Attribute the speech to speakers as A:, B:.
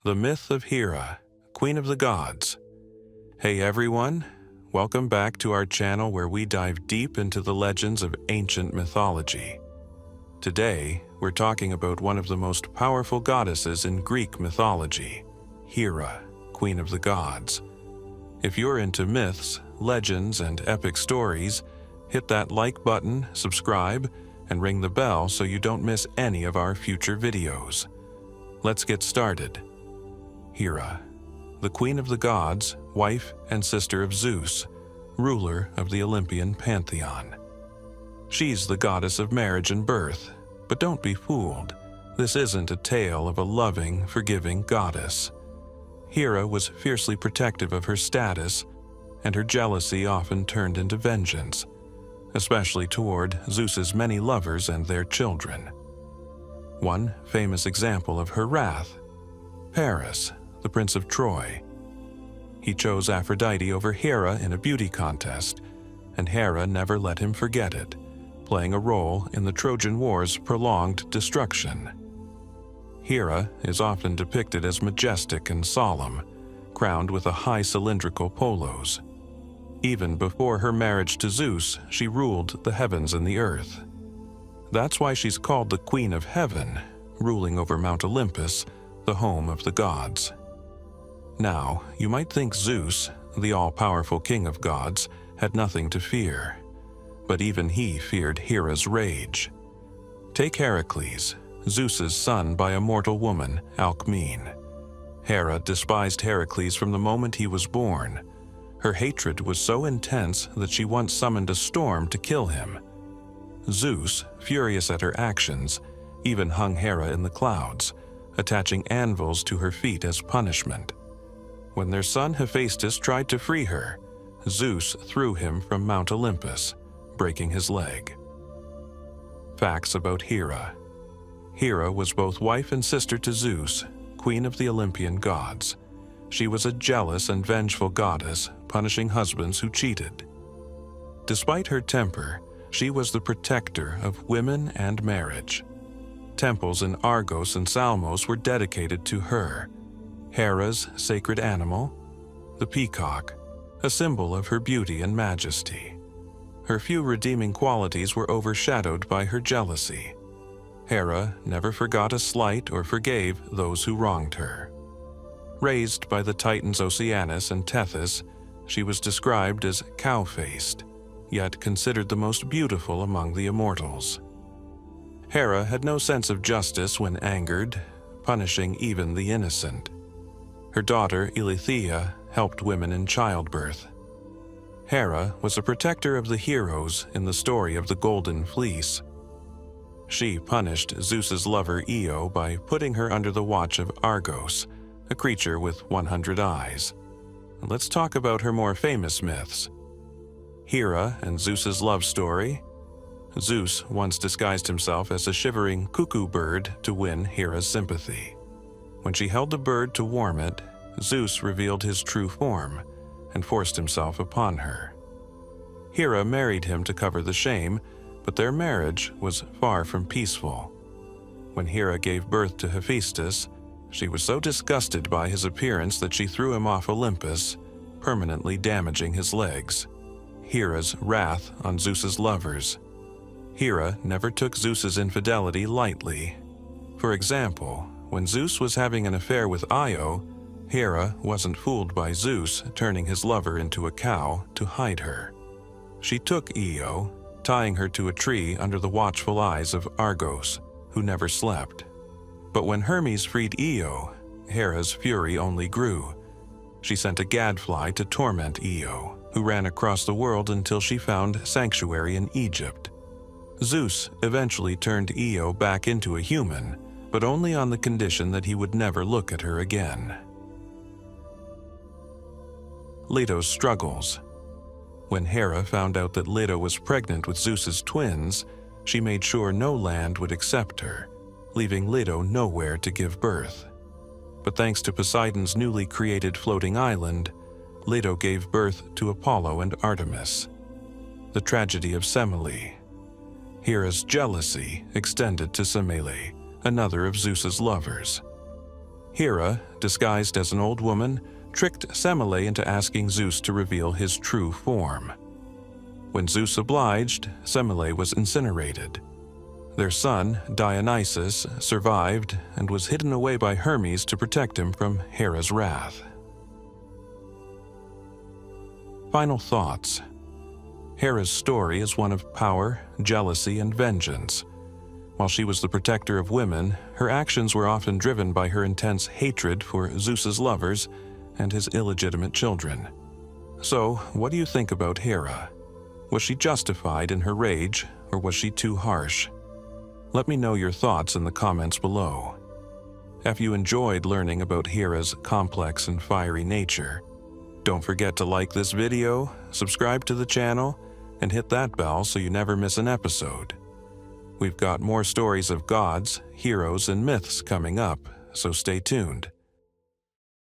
A: The myth of Hera, Queen of the Gods. Hey everyone, welcome back to our channel where we dive deep into the legends of ancient mythology. Today, we're talking about one of the most powerful goddesses in Greek mythology, Hera, Queen of the Gods. If you're into myths, legends, and epic stories, hit that like button, subscribe, and ring the bell so you don't miss any of our future videos. Let's get started. Hera, the Queen of the Gods, wife and sister of Zeus, ruler of the Olympian pantheon. She's the goddess of marriage and birth, but don't be fooled. This isn't a tale of a loving, forgiving goddess. Hera was fiercely protective of her status, and her jealousy often turned into vengeance, especially toward Zeus's many lovers and their children. One famous example of her wrath: Paris, the Prince of Troy. He chose Aphrodite over Hera in a beauty contest, and Hera never let him forget it, playing a role in the Trojan War's prolonged destruction. Hera is often depicted as majestic and solemn, crowned with a high cylindrical polos. Even before her marriage to Zeus, she ruled the heavens and the earth. That's why she's called the Queen of Heaven, ruling over Mount Olympus, the home of the gods. Now, you might think Zeus, the all-powerful king of gods, had nothing to fear. But even he feared Hera's rage. Take Heracles, Zeus's son by a mortal woman, Alcmene. Hera despised Heracles from the moment he was born. Her hatred was so intense that she once summoned a storm to kill him. Zeus, furious at her actions, even hung Hera in the clouds, attaching anvils to her feet as punishment. When their son Hephaestus tried to free her, Zeus threw him from Mount Olympus, breaking his leg. Facts about Hera. Hera was both wife and sister to Zeus, queen of the Olympian gods. She was a jealous and vengeful goddess, punishing husbands who cheated. Despite her temper, she was the protector of women and marriage. Temples in Argos and Salmos were dedicated to her. Hera's sacred animal, the peacock, a symbol of her beauty and majesty. Her few redeeming qualities were overshadowed by her jealousy. Hera never forgot a slight or forgave those who wronged her. Raised by the Titans Oceanus and Tethys, she was described as cow-faced, yet considered the most beautiful among the immortals. Hera had no sense of justice when angered, punishing even the innocent. Her daughter, Eileithyia, helped women in childbirth. Hera was a protector of the heroes in the story of the Golden Fleece. She punished Zeus's lover Io by putting her under the watch of Argos, a creature with 100 eyes. Let's talk about her more famous myths. Hera and Zeus's love story. Zeus once disguised himself as a shivering cuckoo bird to win Hera's sympathy. When she held the bird to warm it, Zeus revealed his true form and forced himself upon her. Hera married him to cover the shame, but their marriage was far from peaceful. When Hera gave birth to Hephaestus, she was so disgusted by his appearance that she threw him off Olympus, permanently damaging his legs. Hera's wrath on Zeus's lovers. Hera never took Zeus's infidelity lightly. For example, when Zeus was having an affair with Io, Hera wasn't fooled by Zeus turning his lover into a cow to hide her. She took Io, tying her to a tree under the watchful eyes of Argos, who never slept. But when Hermes freed Io, Hera's fury only grew. She sent a gadfly to torment Io, who ran across the world until she found sanctuary in Egypt. Zeus eventually turned Io back into a human, but only on the condition that he would never look at her again. Leto's struggles. When Hera found out that Leto was pregnant with Zeus's twins, she made sure no land would accept her, leaving Leto nowhere to give birth. But thanks to Poseidon's newly created floating island, Leto gave birth to Apollo and Artemis. The tragedy of Semele. Hera's jealousy extended to Semele, another of Zeus's lovers. Hera, disguised as an old woman, tricked Semele into asking Zeus to reveal his true form. When Zeus obliged, Semele was incinerated. Their son, Dionysus, survived and was hidden away by Hermes to protect him from Hera's wrath. Final thoughts. Hera's story is one of power, jealousy, and vengeance. While she was the protector of women, her actions were often driven by her intense hatred for Zeus's lovers and his illegitimate children. So, what do you think about Hera? Was she justified in her rage, or was she too harsh? Let me know your thoughts in the comments below. If you enjoyed learning about Hera's complex and fiery nature, don't forget to like this video, subscribe to the channel, and hit that bell so you never miss an episode. We've got more stories of gods, heroes, and myths coming up, so stay tuned.